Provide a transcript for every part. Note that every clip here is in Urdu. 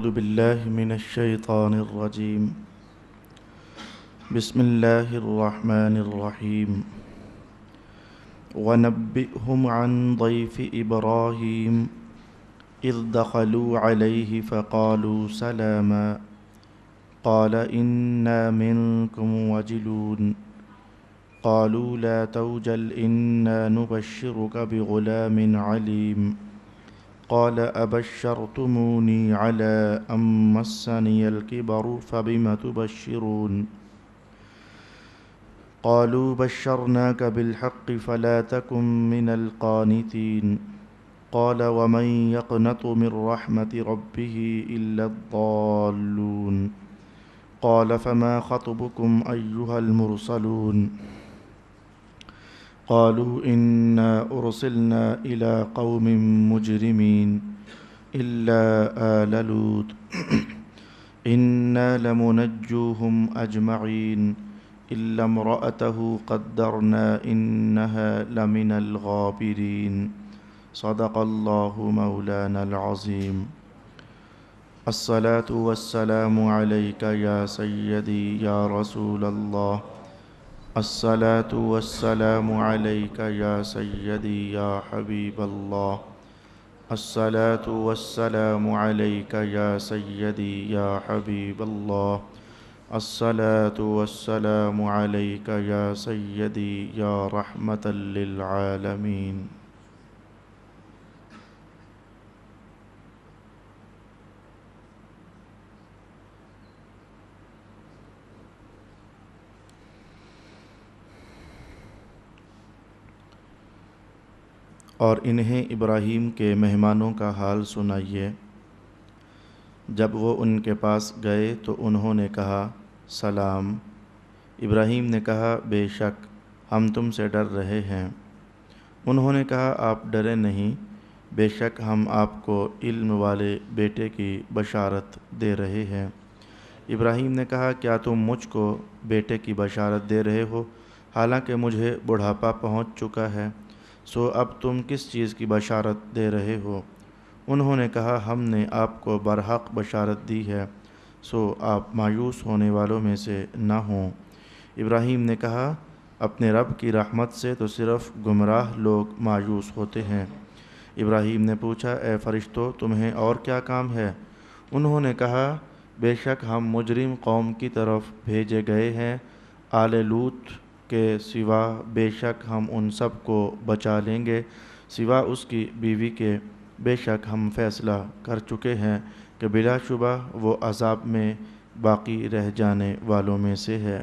أعوذ بالله من الشيطان الرجيم بسم الله الرحمن الرحيم ونبئهم عن ضيف إبراهيم إذ دخلوا عليه فقالوا سلاما قال إنا منكم وجلون قالوا لا توجل إنا نبشرك بغلام عليم قال أبشرتموني على أن مسني الكبر فبم تبشرون قالوا بشرناك بالحق فلا تكن من القانتين قال ومن يقنط من رحمة ربه إلا الضالون قال فما خطبكم أيها المرسلون قالوا إنا أرسلنا إلى قوم مجرمين إلا آل لوط إنا لمنجوهم أجمعين إلا امرأته قدرنا إنها لمن الغابرين صدق الله مولانا العظيم الصلاة والسلام عليك يا سيدي يا رسول الله الصلاة والسلام عليك يا سيدي يا حبيب الله الصلاة والسلام عليك يا سيدي يا حبيب الله الصلاة والسلام عليك يا سيدي يا رحمة للعالمين اور انہیں ابراہیم کے مہمانوں کا حال سنائیے۔ جب وہ ان کے پاس گئے تو انہوں نے کہا سلام۔ ابراہیم نے کہا بے شک ہم تم سے ڈر رہے ہیں۔ انہوں نے کہا آپ ڈرے نہیں، بے شک ہم آپ کو علم والے بیٹے کی بشارت دے رہے ہیں۔ ابراہیم نے کہا کیا تم مجھ کو بیٹے کی بشارت دے رہے ہو حالانکہ مجھے بڑھاپا پہنچ چکا ہے، سو اب تم کس چیز کی بشارت دے رہے ہو؟ انہوں نے کہا ہم نے آپ کو برحق بشارت دی ہے، سو آپ مایوس ہونے والوں میں سے نہ ہوں۔ ابراہیم نے کہا اپنے رب کی رحمت سے تو صرف گمراہ لوگ مایوس ہوتے ہیں۔ ابراہیم نے پوچھا اے فرشتوں تمہیں اور کیا کام ہے؟ انہوں نے کہا بے شک ہم مجرم قوم کی طرف بھیجے گئے ہیں، آل لوط کے سوا بے شک ہم ان سب کو بچا لیں گے سوا اس کی بیوی کے، بے شک ہم فیصلہ کر چکے ہیں کہ بلا شبہ وہ عذاب میں باقی رہ جانے والوں میں سے ہے۔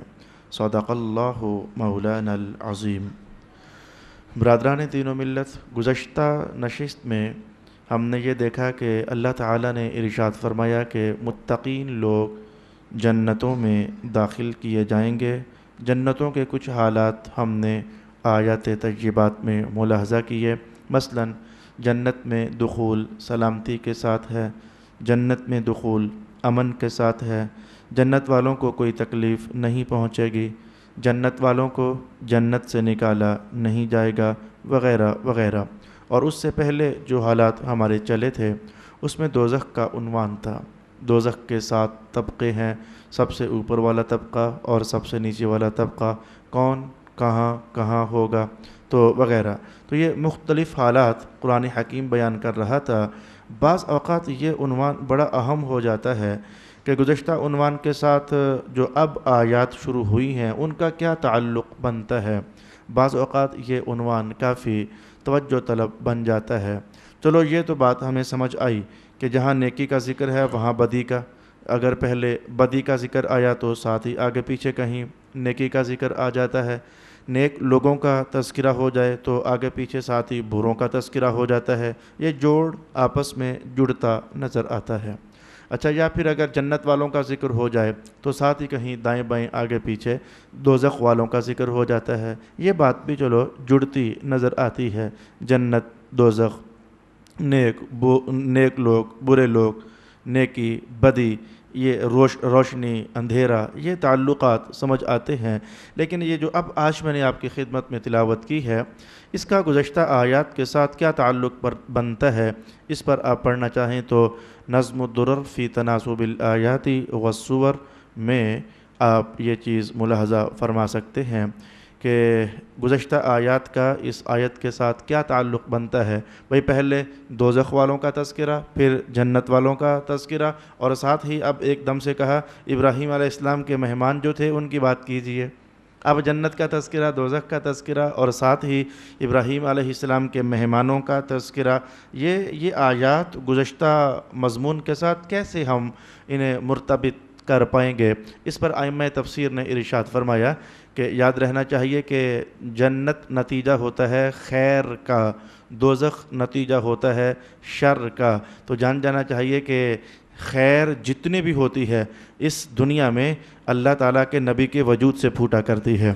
صدق اللہ مولانا العظیم۔ برادران دین و ملت، گزشتہ نشست میں ہم نے یہ دیکھا کہ اللہ تعالیٰ نے ارشاد فرمایا کہ متقین لوگ جنتوں میں داخل کیے جائیں گے۔ جنتوں کے کچھ حالات ہم نے آیات طیبات میں ملاحظہ کیے، مثلا جنت میں دخول سلامتی کے ساتھ ہے، جنت میں دخول امن کے ساتھ ہے، جنت والوں کو کوئی تکلیف نہیں پہنچے گی، جنت والوں کو جنت سے نکالا نہیں جائے گا، وغیرہ وغیرہ۔ اور اس سے پہلے جو حالات ہمارے چلے تھے اس میں دوزخ کا عنوان تھا۔ دوزخ کے 7 طبقے ہیں، سب سے اوپر والا طبقہ اور سب سے نیچے والا طبقہ، کون کہاں کہاں ہوگا تو وغیرہ۔ تو یہ مختلف حالات قرآن حکیم بیان کر رہا تھا۔ بعض اوقات یہ عنوان بڑا اہم ہو جاتا ہے کہ گزشتہ عنوان کے ساتھ جو اب آیات شروع ہوئی ہیں ان کا کیا تعلق بنتا ہے۔ بعض اوقات یہ عنوان کافی توجہ طلب بن جاتا ہے۔ چلو یہ تو بات ہمیں سمجھ آئی کہ جہاں نیکی کا ذکر ہے وہاں بدی کا، اگر پہلے بدی کا ذکر آیا تو ساتھ ہی آگے پیچھے کہیں نیکی کا ذکر آ جاتا ہے۔ نیک لوگوں کا تذکرہ ہو جائے تو آگے پیچھے ساتھ ہی بروں کا تذکرہ ہو جاتا ہے۔ یہ جوڑ آپس میں جڑتا نظر آتا ہے۔ اچھا، یا پھر اگر جنت والوں کا ذکر ہو جائے تو ساتھ ہی کہیں دائیں بائیں آگے پیچھے دوزخ والوں کا ذکر ہو جاتا ہے۔ یہ بات بھی چلو جڑتی نظر آتی ہے، جنت دوزخ، نیک لوگ برے لوگ، نیکی بدی، یہ روشنی اندھیرا، یہ تعلقات سمجھ آتے ہیں۔ لیکن یہ جو اب آج میں نے آپ کی خدمت میں تلاوت کی ہے، اس کا گزشتہ آیات کے ساتھ کیا تعلق بنتا ہے، اس پر آپ پڑھنا چاہیں تو نظم الدرر فی تناسب الآیات والسور میں آپ یہ چیز ملاحظہ فرما سکتے ہیں کہ گزشتہ آیات کا اس آیت کے ساتھ کیا تعلق بنتا ہے۔ بھئی پہلے دوزخ والوں کا تذکرہ، پھر جنت والوں کا تذکرہ، اور ساتھ ہی اب ایک دم سے کہا ابراہیم علیہ السلام کے مہمان جو تھے ان کی بات کیجئے۔ اب جنت کا تذکرہ، دوزخ کا تذکرہ، اور ساتھ ہی ابراہیم علیہ السلام کے مہمانوں کا تذکرہ، یہ آیات گزشتہ مضمون کے ساتھ کیسے ہم انہیں مرتبط کر پائیں گے؟ اس پر ائمہ تفسیر نے ارشاد فرمایا کہ یاد رہنا چاہیے کہ جنت نتیجہ ہوتا ہے خیر کا، دوزخ نتیجہ ہوتا ہے شر کا۔ تو جان جانا چاہیے کہ خیر جتنی بھی ہوتی ہے اس دنیا میں اللہ تعالیٰ کے نبی کے وجود سے پھوٹا کرتی ہے،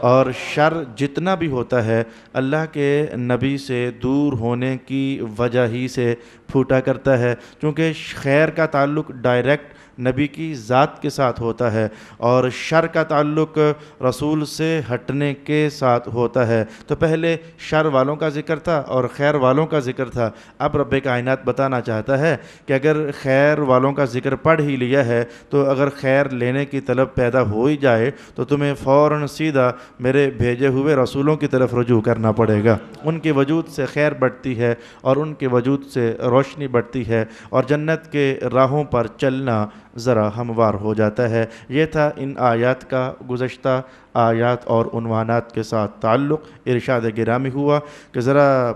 اور شر جتنا بھی ہوتا ہے اللہ کے نبی سے دور ہونے کی وجہ ہی سے پھوٹا کرتا ہے، کیونکہ خیر کا تعلق ڈائریکٹ نبی کی ذات کے ساتھ ہوتا ہے اور شر کا تعلق رسول سے ہٹنے کے ساتھ ہوتا ہے۔ تو پہلے شر والوں کا ذکر تھا اور خیر والوں کا ذکر تھا۔ اب رب کائنات بتانا چاہتا ہے کہ اگر خیر والوں کا ذکر پڑھ ہی لیا ہے تو اگر خیر لینے کی طلب پیدا ہو ہی جائے تو تمہیں فوراً سیدھا میرے بھیجے ہوئے رسولوں کی طرف رجوع کرنا پڑے گا۔ ان کے وجود سے خیر بڑھتی ہے اور ان کے وجود سے روشنی بڑھتی ہے اور جنت کے راہوں پر چلنا ذرا ہموار ہو جاتا ہے۔ یہ تھا ان آیات کا گزشتہ آیات اور عنوانات کے ساتھ تعلق۔ ارشاد گرامی ہوا کہ ذرا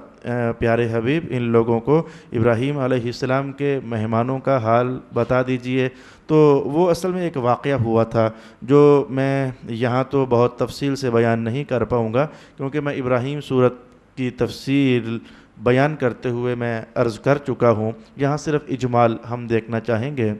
پیارے حبیب ان لوگوں کو ابراہیم علیہ السلام کے مہمانوں کا حال بتا دیجئے۔ تو وہ اصل میں ایک واقعہ ہوا تھا جو میں یہاں تو بہت تفصیل سے بیان نہیں کر پاؤں گا، کیونکہ میں ابراہیم سورت کی تفصیل بیان کرتے ہوئے میں عرض کر چکا ہوں۔ یہاں صرف اجمال ہم دیکھنا چاہیں گے۔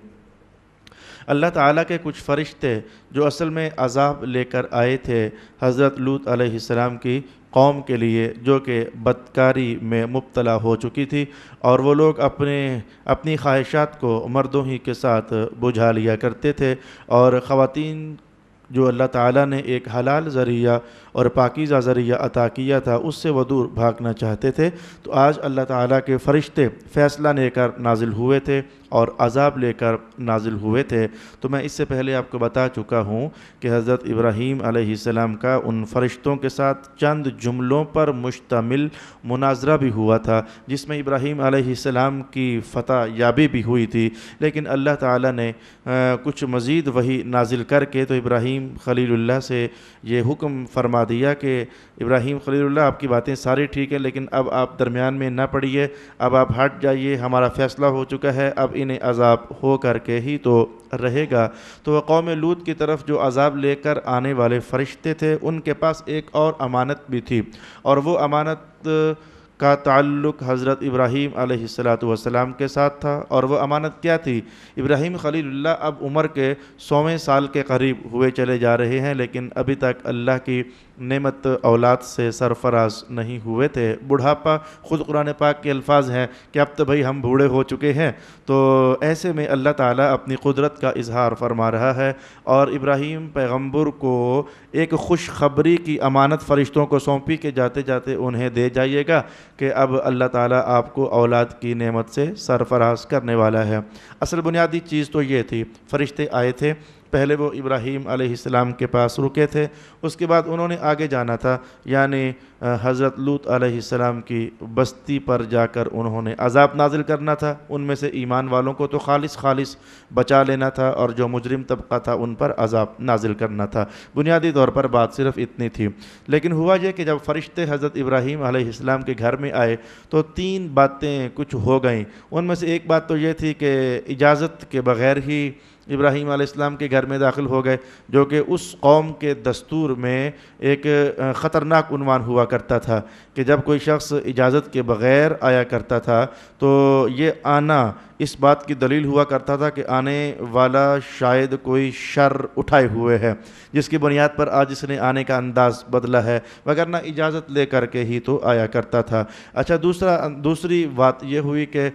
اللہ تعالیٰ کے کچھ فرشتے جو اصل میں عذاب لے کر آئے تھے حضرت لوط علیہ السلام کی قوم کے لیے، جو کہ بدکاری میں مبتلا ہو چکی تھی، اور وہ لوگ اپنی خواہشات کو مردوں ہی کے ساتھ بجھا لیا کرتے تھے، اور خواتین جو اللہ تعالیٰ نے ایک حلال ذریعہ اور پاکیزہ ذریعہ عطا کیا تھا اس سے وہ دور بھاگنا چاہتے تھے۔ تو آج اللہ تعالیٰ کے فرشتے فیصلہ لے کر نازل ہوئے تھے اور عذاب لے کر نازل ہوئے تھے۔ تو میں اس سے پہلے آپ کو بتا چکا ہوں کہ حضرت ابراہیم علیہ السلام کا ان فرشتوں کے ساتھ چند جملوں پر مشتمل مناظرہ بھی ہوا تھا، جس میں ابراہیم علیہ السلام کی فتح یابی بھی ہوئی تھی، لیکن اللہ تعالیٰ نے کچھ مزید وحی نازل کر کے تو ابراہیم خلیل اللہ سے یہ حکم فرما دیا کہ ابراہیم خلیل اللہ آپ کی باتیں ساری ٹھیک ہیں، لیکن اب آپ درمیان میں نہ پڑیے، اب آپ ہٹ جائیے، ہمارا فیصلہ ہو چکا ہے، اب انہیں عذاب ہو کر کے ہی تو رہے گا۔ تو وہ قوم لوط کی طرف جو عذاب لے کر آنے والے فرشتے تھے ان کے پاس ایک اور امانت بھی تھی، اور وہ امانت کا تعلق حضرت ابراہیم علیہ السلام کے ساتھ تھا۔ اور وہ امانت کیا تھی؟ ابراہیم خلیل اللہ اب عمر کے 100ویں سال کے قریب ہوئے چلے جا رہے ہیں، لیکن ابھی تک اللہ کی نعمت اولاد سے سرفراز نہیں ہوئے تھے۔ بڑھاپا خود قرآن پاک کے الفاظ ہیں کہ اب تو بھئی ہم بوڑھے ہو چکے ہیں۔ تو ایسے میں اللہ تعالیٰ اپنی قدرت کا اظہار فرما رہا ہے، اور ابراہیم پیغمبر کو ایک خوشخبری کی امانت فرشتوں کو سونپی کہ جاتے جاتے انہیں دے جائیے گا کہ اب اللہ تعالیٰ آپ کو اولاد کی نعمت سے سرفراز کرنے والا ہے۔ اصل بنیادی چیز تو یہ تھی، فرشتے آئے تھے، پہلے وہ ابراہیم علیہ السلام کے پاس رکے تھے، اس کے بعد انہوں نے آگے جانا تھا، یعنی حضرت لوط علیہ السلام کی بستی پر جا کر انہوں نے عذاب نازل کرنا تھا۔ ان میں سے ایمان والوں کو تو خالص بچا لینا تھا، اور جو مجرم طبقہ تھا ان پر عذاب نازل کرنا تھا۔ بنیادی طور پر بات صرف اتنی تھی۔ لیکن ہوا یہ کہ جب فرشتے حضرت ابراہیم علیہ السلام کے گھر میں آئے تو 3 باتیں کچھ ہو گئیں۔ ان میں سے ایک بات تو یہ تھی کہ اجازت کے بغیر ہی ابراہیم علیہ السلام کے گھر میں داخل ہو گئے، جو کہ اس قوم کے دستور میں ایک خطرناک عنوان ہوا کرتا تھا کہ جب کوئی شخص اجازت کے بغیر آیا کرتا تھا تو یہ آنا اس بات کی دلیل ہوا کرتا تھا کہ آنے والا شاید کوئی شر اٹھائے ہوئے ہے، جس کی بنیاد پر آج اس نے آنے کا انداز بدلا ہے، وگرنہ اجازت لے کر کے ہی تو آیا کرتا تھا۔ اچھا، دوسری بات یہ ہوئی کہ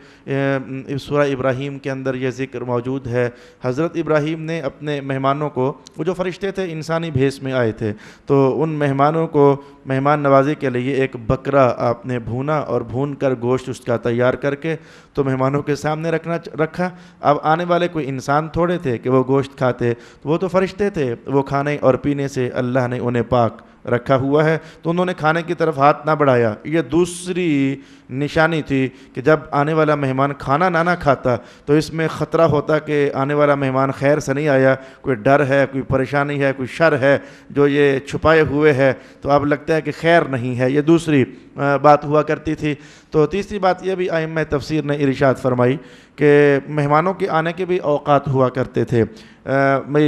سورہ ابراہیم کے اندر یہ ذکر موجود ہے، حضرت ابراہیم نے اپنے مہمانوں کو، وہ جو فرشتے تھے انسانی بھیس میں آئے تھے، تو ان مہمانوں کو مہمان نوازی کے لیے ایک بکرا آپ نے بھونا اور بھون کر گوشت اس کا تیار کر کے تو مہمانوں کے سامنے رکھا۔ اب آنے والے کوئی انسان تھوڑے تھے کہ وہ گوشت کھاتے، تو وہ تو فرشتے تھے، وہ کھانے اور پینے سے اللہ نے انہیں پاک رکھا ہوا ہے، تو انہوں نے کھانے کی طرف ہاتھ نہ بڑھایا۔ یہ دوسری نشانی تھی کہ جب آنے والا مہمان کھانا نہ کھاتا تو اس میں خطرہ ہوتا کہ آنے والا مہمان خیر سے نہیں آیا، کوئی ڈر ہے، کوئی پریشانی ہے، کوئی شر ہے جو یہ چھپائے ہوئے ہے، تو اب لگتا ہے کہ خیر نہیں ہے۔ یہ دوسری بات ہوا کرتی تھی۔ تو تیسری بات یہ بھی ائمہ تفسیر نے ارشاد فرمائی کہ مہمانوں کے آنے کے بھی اوقات ہوا کرتے تھے،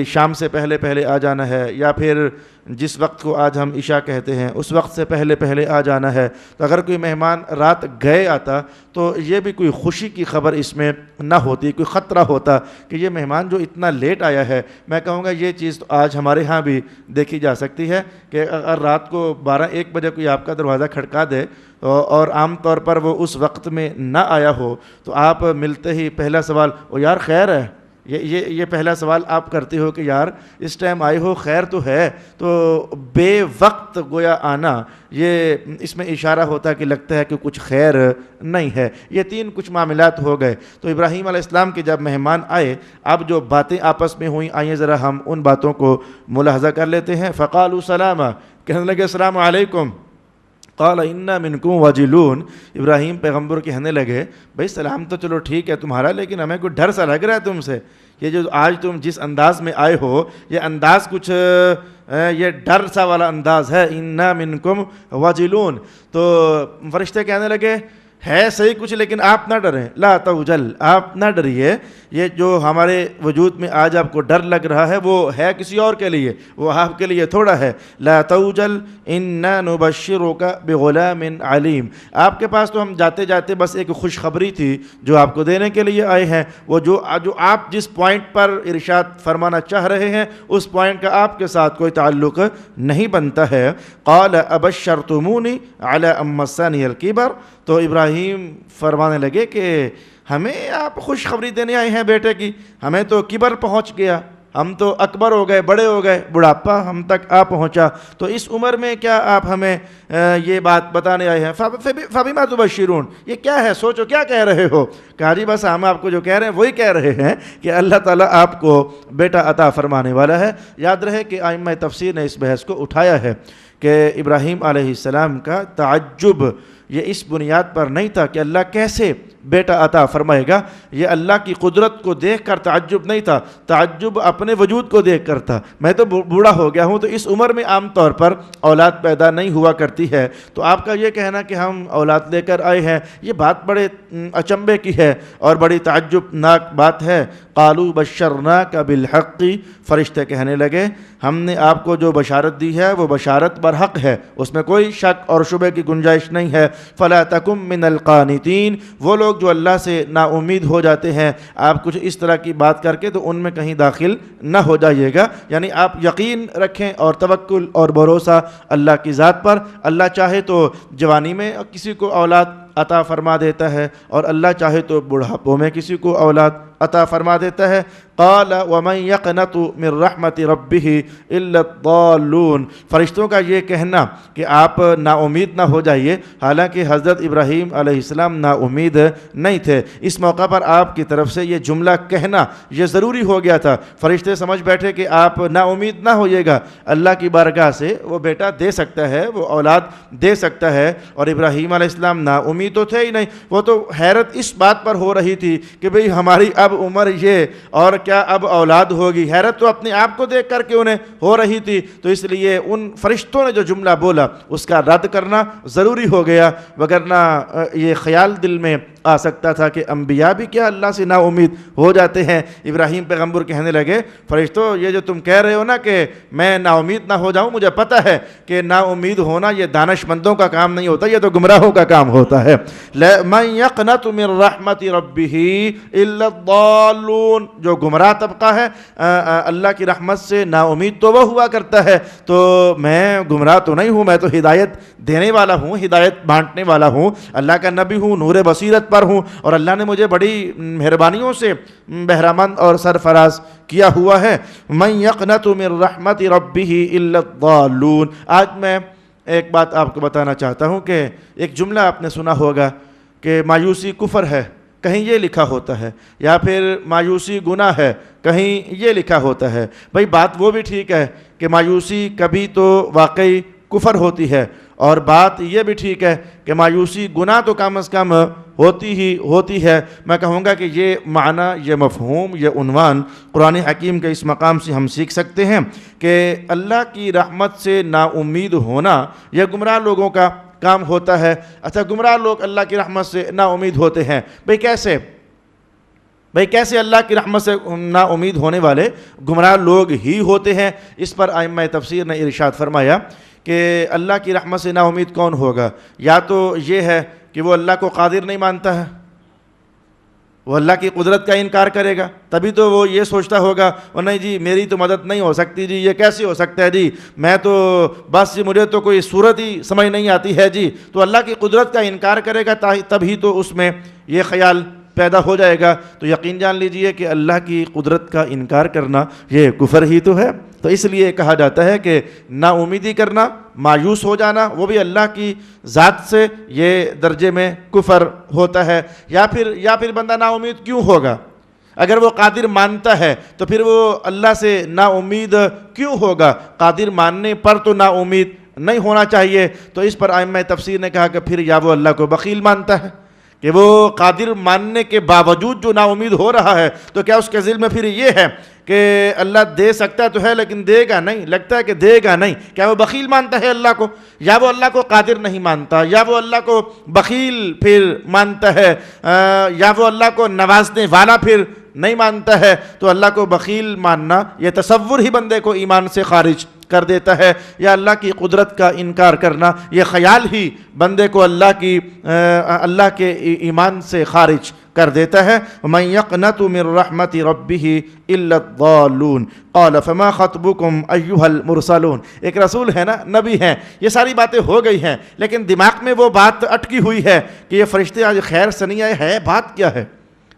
شام سے پہلے آ جانا ہے، یا پھر جس وقت کو آج ہم عشاء کہتے ہیں اس وقت سے پہلے آ جانا ہے۔ تو اگر کوئی مہمان رات گئے آتا تو یہ بھی کوئی خوشی کی خبر اس میں نہ ہوتی، کوئی خطرہ ہوتا کہ یہ مہمان جو اتنا لیٹ آیا ہے۔ میں کہوں گا یہ چیز تو آج ہمارے ہاں بھی دیکھی جا سکتی ہے کہ اگر رات کو 12-1 بجے کوئی آپ کا دروازہ کھٹکا دے اور عام طور پر وہ اس وقت میں نہ آیا ہو تو آپ ملتے ہی پہلا سوال، او یار خیر ہے، یہ پہلا سوال آپ کرتے ہو کہ یار اس ٹائم آئے ہو، خیر تو ہے۔ تو بے وقت گویا آنا، یہ اس میں اشارہ ہوتا ہے کہ لگتا ہے کہ کچھ خیر نہیں ہے۔ یہ 3 کچھ معاملات ہو گئے۔ تو ابراہیم علیہ السلام کے جب مہمان آئے، اب جو باتیں آپس میں ہوئیں، آئیے ذرا ہم ان باتوں کو ملاحظہ کر لیتے ہیں۔ فقالوا سلاما، کہنے لگے السلام علیکم۔ قال انا منکم وجلون، ابراہیم پیغمبر کہنے لگے بھائی سلام تو چلو ٹھیک ہے تمہارا، لیکن ہمیں کوئی ڈر سا لگ رہا ہے تم سے۔ یہ جو آج تم جس انداز میں آئے ہو، یہ انداز کچھ یہ ڈر سا والا انداز ہے۔ انا منکم وجلون، تو فرشتے کہنے لگے ہے صحیح کچھ، لیکن آپ نہ ڈریں، لا توجل، آپ نہ ڈریے، یہ جو ہمارے وجود میں آج آپ کو ڈر لگ رہا ہے وہ ہے کسی اور کے لیے، وہ آپ کے لیے تھوڑا ہے۔ لا توجل انا نبشرک بغلام علیم، آپ کے پاس تو ہم جاتے جاتے بس ایک خوشخبری تھی جو آپ کو دینے کے لیے آئے ہیں۔ وہ جو آپ جس پوائنٹ پر ارشاد فرمانا چاہ رہے ہیں اس پوائنٹ کا آپ کے ساتھ کوئی تعلق نہیں بنتا ہے۔ قال ابشرتمونی علی ان مسنی الکبر، تو ابراہیم فرمانے لگے کہ ہمیں آپ خوشخبری دینے آئے ہیں بیٹے کی، ہمیں تو کبر پہنچ گیا، ہم تو اکبر ہو گئے، بڑے ہو گئے، بڑھاپا ہم تک آ پہنچا، تو اس عمر میں کیا آپ ہمیں یہ بات بتانے آئے ہیں؟ فبما تبشرون، یہ کیا ہے، سوچو کیا کہہ رہے ہو؟ کہا جی بس ہم آپ کو جو کہہ رہے ہیں وہی کہہ رہے ہیں کہ اللہ تعالیٰ آپ کو بیٹا عطا فرمانے والا ہے۔ یاد رہے کہ ائمہ تفسیر نے اس بحث کو اٹھایا ہے کہ ابراہیم علیہ السلام کا تعجب یہ اس بنیاد پر نہیں تھا کہ اللہ کیسے بیٹا عطا فرمائے گا، یہ اللہ کی قدرت کو دیکھ کر تعجب نہیں تھا، تعجب اپنے وجود کو دیکھ کر تھا۔ میں تو بوڑھا ہو گیا ہوں، تو اس عمر میں عام طور پر اولاد پیدا نہیں ہوا کرتی ہے، تو آپ کا یہ کہنا کہ ہم اولاد لے کر آئے ہیں، یہ بات بڑے اچنبے کی ہے اور بڑی تعجب ناک بات ہے۔ قالوا بشرناک بالحق، فرشتے کہنے لگے ہم نے آپ کو جو بشارت دی ہے وہ بشارت برحق ہے، اس میں کوئی شک اور شبہ کی گنجائش نہیں ہے۔ فلا تکن من القانتین، وہ لوگ جو اللہ سے نا امید ہو جاتے ہیں، آپ کچھ اس طرح کی بات کر کے تو ان میں کہیں داخل نہ ہو جائیے گا، یعنی آپ یقین رکھیں اور توکل اور بھروسہ اللہ کی ذات پر۔ اللہ چاہے تو جوانی میں کسی کو اولاد عطا فرما دیتا ہے اور اللہ چاہے تو بڑھاپوں میں کسی کو اولاد عطا فرما دیتا ہے۔ قال ومن يقنط من رحمت ربه الا الضالون، فرشتوں کا یہ کہنا کہ آپ نا امید نہ ہو جائیے، حالانکہ حضرت ابراہیم علیہ السلام نا امید نہیں تھے، اس موقع پر آپ کی طرف سے یہ جملہ کہنا یہ ضروری ہو گیا تھا۔ فرشتے سمجھ بیٹھے کہ آپ نا امید نہ ہوئیے گا، اللہ کی بارگاہ سے وہ بیٹا دے سکتا ہے، وہ اولاد دے سکتا ہے، اور ابراہیم علیہ السلام نا امید تو تھے ہی نہیں، وہ تو حیرت اس بات پر ہو رہی تھی کہ بھئی ہماری اب عمر یہ اور کیا اب اولاد ہوگی، حیرت تو اپنے آپ کو دیکھ کر کے انہیں ہو رہی تھی، تو اس لیے ان فرشتوں نے جو جملہ بولا اس کا رد کرنا ضروری ہو گیا، وگرنہ یہ خیال دل میں آ سکتا تھا کہ انبیاء بھی کیا اللہ سے نا امید ہو جاتے ہیں؟ ابراہیم پیغمبر کہنے لگے فرشتوں یہ جو تم کہہ رہے ہو نا کہ میں نا امید نہ ہو جاؤں، مجھے پتہ ہے کہ نا امید ہونا یہ دانش مندوں کا کام نہیں ہوتا، یہ تو گمراہوں کا کام ہوتا ہے۔ مَن يَقْنَطُ مِن رَحْمَةِ رَبِّهِ إِلَّا الضَّالُّونَ، جو گمراہ طبقہ ہے اللہ کی رحمت سے نا امید تو وہ ہوا کرتا ہے، تو میں گمراہ تو نہیں ہوں، میں تو ہدایت دینے والا ہوں، ہدایت بانٹنے والا ہوں، اللہ کا نبی ہوں، نور بصیرت پر ہوں، اور اللہ نے مجھے بڑی مہربانیوں سے بہرامند اور سرفراز کیا ہوا ہے۔ مَن يَقْنَطُ مِن رَحْمَةِ رَبِّهِ إِلَّا الضَّالُّونَ۔ آج میں ایک بات آپ کو بتانا چاہتا ہوں کہ ایک جملہ آپ نے سنا ہوگا کہ مایوسی کفر ہے، کہیں یہ لکھا ہوتا ہے، یا پھر مایوسی گناہ ہے، کہیں یہ لکھا ہوتا ہے۔ بھئی بات وہ بھی ٹھیک ہے کہ مایوسی کبھی تو واقعی کفر ہوتی ہے، اور بات یہ بھی ٹھیک ہے کہ مایوسی گناہ تو کم از کم ہوتی ہے۔ میں کہوں گا کہ یہ معنی، یہ مفہوم، یہ عنوان قرآن حکیم کے اس مقام سے ہم سیکھ سکتے ہیں کہ اللہ کی رحمت سے نا امید ہونا یہ گمراہ لوگوں کا کام ہوتا ہے۔ اچھا، گمراہ لوگ اللہ کی رحمت سے نا امید ہوتے ہیں، بھئی کیسے اللہ کی رحمت سے نا امید ہونے والے گمراہ لوگ ہی ہوتے ہیں؟ اس پر ائمہ تفسیر نے ارشاد فرمایا کہ اللہ کی رحمت سے نا امید کون ہوگا؟ یا تو یہ ہے کہ وہ اللہ کو قادر نہیں مانتا ہے، وہ اللہ کی قدرت کا انکار کرے گا، تبھی تو وہ یہ سوچتا ہوگا اور نہیں جی میری تو مدد نہیں ہو سکتی جی، یہ کیسے ہو سکتا ہے جی، میں تو بس جی مجھے تو کوئی صورت ہی سمجھ نہیں آتی ہے جی، تو اللہ کی قدرت کا انکار کرے گا، تبھی تو اس میں یہ خیال پیدا ہو جائے گا۔ تو یقین جان لیجئے کہ اللہ کی قدرت کا انکار کرنا یہ کفر ہی تو ہے۔ تو اس لیے کہا جاتا ہے کہ نا امیدی کرنا، مایوس ہو جانا، وہ بھی اللہ کی ذات سے، یہ درجے میں کفر ہوتا ہے۔ یا پھر بندہ نا امید کیوں ہوگا؟ اگر وہ قادر مانتا ہے تو پھر وہ اللہ سے نا امید کیوں ہوگا؟ قادر ماننے پر تو نا امید نہیں ہونا چاہیے۔ تو اس پر ائمہ تفسیر نے کہا کہ پھر یا وہ اللہ کو بخیل مانتا ہے کہ وہ قادر ماننے کے باوجود جو نا امید ہو رہا ہے، تو کیا اس کے ذہن میں پھر یہ ہے کہ اللہ دے سکتا تو ہے لیکن دے گا نہیں، لگتا ہے کہ دے گا نہیں، کیا وہ بخیل مانتا ہے اللہ کو؟ یا وہ اللہ کو قادر نہیں مانتا، یا وہ اللہ کو بخیل پھر مانتا ہے، یا وہ اللہ کو نوازنے والا پھر نہیں مانتا ہے؟ تو اللہ کو بخیل ماننا یہ تصور ہی بندے کو ایمان سے خارج کر دیتا ہے، یا اللہ کی قدرت کا انکار کرنا یہ خیال ہی بندے کو اللہ کے ایمان سے خارج کر دیتا ہے۔ مَن يَقْنَطُ مِن رَحْمَةِ رَبِّهِ إِلَّا الضَّالُّونَ قَالَ فَمَا خَطْبُكُمْ أَيُّهَا الْمُرْسَلُونَ۔ ایک رسول ہے نا، نبی ہیں، یہ ساری باتیں ہو گئی ہیں، لیکن دماغ میں وہ بات اٹکی ہوئی ہے کہ یہ فرشتے آج خیر سے نہیں آئے، ہے بات کیا ہے؟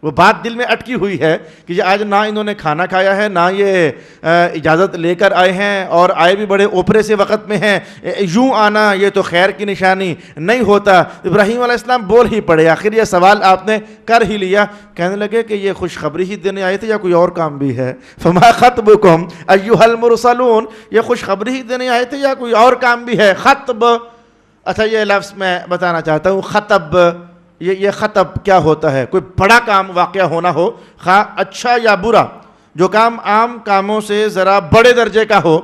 وہ بات دل میں اٹکی ہوئی ہے کہ یہ آج نہ انہوں نے کھانا کھایا ہے، نہ یہ اجازت لے کر آئے ہیں، اور آئے بھی بڑے اوپرے سے وقت میں ہیں، یوں آنا یہ تو خیر کی نشانی نہیں ہوتا۔ ابراہیم علیہ السلام بول ہی پڑے، آخر یہ سوال آپ نے کر ہی لیا، کہنے لگے کہ یہ خوشخبری ہی دینے آئے تھے یا کوئی اور کام بھی ہے؟ فما خطبکم ایھا المرسلون، یہ خوشخبری ہی دینے آئے تھے یا کوئی اور کام بھی ہے؟ خطب، اچھا یہ لفظ میں بتانا چاہتا ہوں، خطب، یہ خطب کیا ہوتا ہے؟ کوئی بڑا کام واقعہ ہونا ہو، خواہ اچھا یا برا، جو کام عام کاموں سے ذرا بڑے درجے کا ہو۔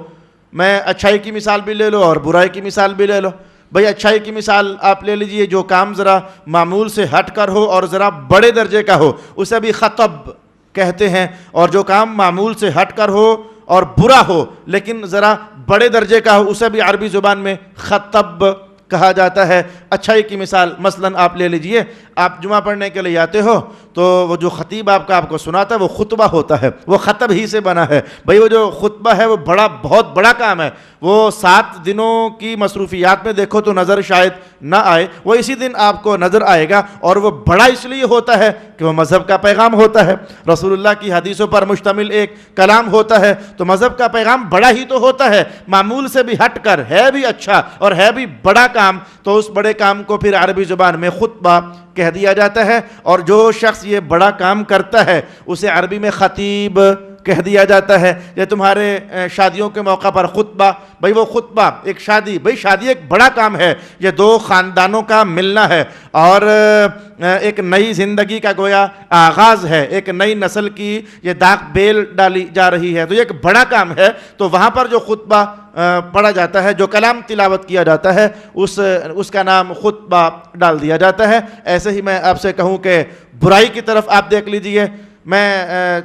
میں اچھائی کی مثال بھی لے لو اور برائی کی مثال بھی لے لو۔ بھئی اچھائی کی مثال آپ لے لیجئے، جو کام ذرا معمول سے ہٹ کر ہو اور ذرا بڑے درجے کا ہو، اسے بھی خطب کہتے ہیں، اور جو کام معمول سے ہٹ کر ہو اور برا ہو لیکن ذرا بڑے درجے کا ہو، اسے بھی عربی زبان میں خطب کہا جاتا ہے۔ اچھائی کی مثال مثلاً آپ لے لیجئے، آپ جمعہ پڑھنے کے لیے آتے ہو تو وہ جو خطیب آپ کو سناتا ہے وہ خطبہ ہوتا ہے، وہ خطب ہی سے بنا ہے۔ بھئی وہ جو خطبہ ہے وہ بہت بڑا کام ہے، وہ 7 دنوں کی مصروفیات میں دیکھو تو نظر شاید نہ آئے، وہ اسی دن آپ کو نظر آئے گا، اور وہ بڑا اس لیے ہوتا ہے کہ وہ مذہب کا پیغام ہوتا ہے، رسول اللہ کی حدیثوں پر مشتمل ایک کلام ہوتا ہے، تو مذہب کا پیغام بڑا ہی تو ہوتا ہے، معمول سے بھی ہٹ کر ہے بھی اچھا اور ہے بھی بڑا کام، تو اس بڑے کام کو پھر عربی زبان میں خطبہ کہہ دیا جاتا ہے۔ اور جو شخص یہ بڑا کام کرتا ہے اسے عربی میں خطیب کہہ دیا جاتا ہے یہ تمہارے شادیوں کے موقع پر خطبہ، بھئی وہ خطبہ ایک شادی، بھئی شادی ایک بڑا کام ہے، یہ دو خاندانوں کا ملنا ہے اور ایک نئی زندگی کا گویا آغاز ہے، ایک نئی نسل کی یہ داغ بیل ڈالی جا رہی ہے، تو یہ ایک بڑا کام ہے۔ تو وہاں پر جو خطبہ پڑھا جاتا ہے، جو کلام تلاوت کیا جاتا ہے، اس کا نام خطبہ ڈال دیا جاتا ہے۔ ایسے ہی میں آپ سے کہوں کہ برائی کی طرف آپ دیکھ لیجئے، میں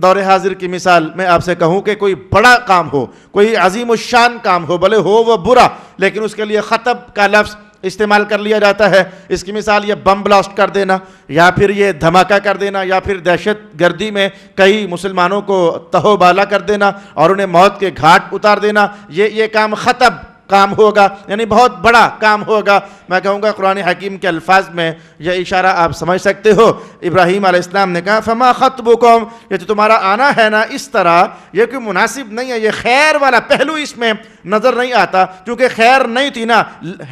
دور حاضر کی مثال میں آپ سے کہوں کہ کوئی بڑا کام ہو، کوئی عظیم الشان کام ہو، بھلے ہو وہ برا، لیکن اس کے لیے خطب کا لفظ استعمال کر لیا جاتا ہے۔ اس کی مثال یہ بم بلاسٹ کر دینا، یا پھر یہ دھماکہ کر دینا، یا پھر دہشت گردی میں کئی مسلمانوں کو تہو بالا کر دینا اور انہیں موت کے گھاٹ اتار دینا، یہ کام خطب کام ہوگا، یعنی بہت بڑا کام ہوگا۔ میں کہوں گا قرآن حکیم کے الفاظ میں یہ اشارہ آپ سمجھ سکتے ہو۔ ابراہیم علیہ السلام نے کہا فما خطبکم، یہ جو تمہارا آنا ہے نا اس طرح، یہ کوئی مناسب نہیں ہے، یہ خیر والا پہلو اس میں نظر نہیں آتا، کیونکہ خیر نہیں تھی نا،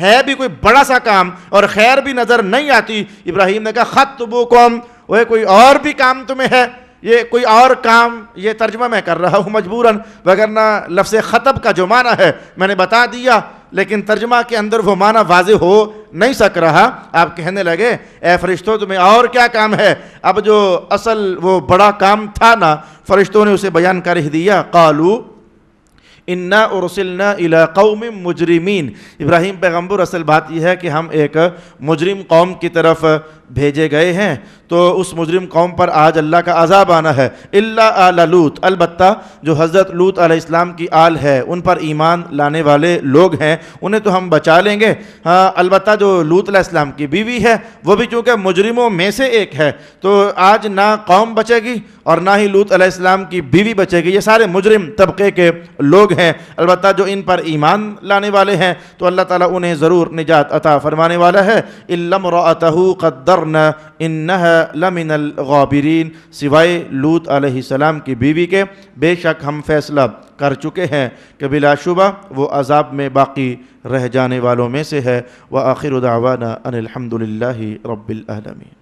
ہے بھی کوئی بڑا سا کام اور خیر بھی نظر نہیں آتی۔ ابراہیم نے کہا خطبکم، وہ کوئی اور بھی کام تمہیں ہے، یہ کوئی اور کام، یہ ترجمہ میں کر رہا ہوں مجبوراً، وگرنہ لفظ خطب کا جو معنی ہے میں نے بتا دیا، لیکن ترجمہ کے اندر وہ معنی واضح ہو نہیں سک رہا۔ آپ کہنے لگے اے فرشتوں تمہیں اور کیا کام ہے؟ اب جو اصل وہ بڑا کام تھا نا، فرشتوں نے اسے بیان کر ہی دیا۔ قالوا انا ارسلنا الی قوم مجرمین، ابراہیم پیغمبر اصل بات یہ ہے کہ ہم ایک مجرم قوم کی طرف بھیجے گئے ہیں، تو اس مجرم قوم پر آج اللہ کا عذاب آنا ہے۔ الا آل لوط، البتہ جو حضرت لوط علیہ السلام کی آل ہے، ان پر ایمان لانے والے لوگ ہیں، انہیں تو ہم بچا لیں گے۔ ہاں البتہ جو لوط علیہ السلام کی بیوی ہے وہ بھی چونکہ مجرموں میں سے ایک ہے، تو آج نہ قوم بچے گی اور نہ ہی لوط علیہ السلام کی بیوی بچے گی، یہ سارے مجرم طبقے کے لوگ ہیں۔ البتہ جو ان پر ایمان لانے والے ہیں تو اللہ تعالیٰ انہیں ضرور نجات عطا فرمانے والا ہے۔ الا امرأتہ قدرنا انہا لمن الغابرین، سوائے لوط علیہ السلام کی بیوی کے، بے شک ہم فیصلہ کر چکے ہیں کہ بلا شبہ وہ عذاب میں باقی رہ جانے والوں میں سے ہے۔ وآخر دعوانا ان الحمد للہ رب العالمین۔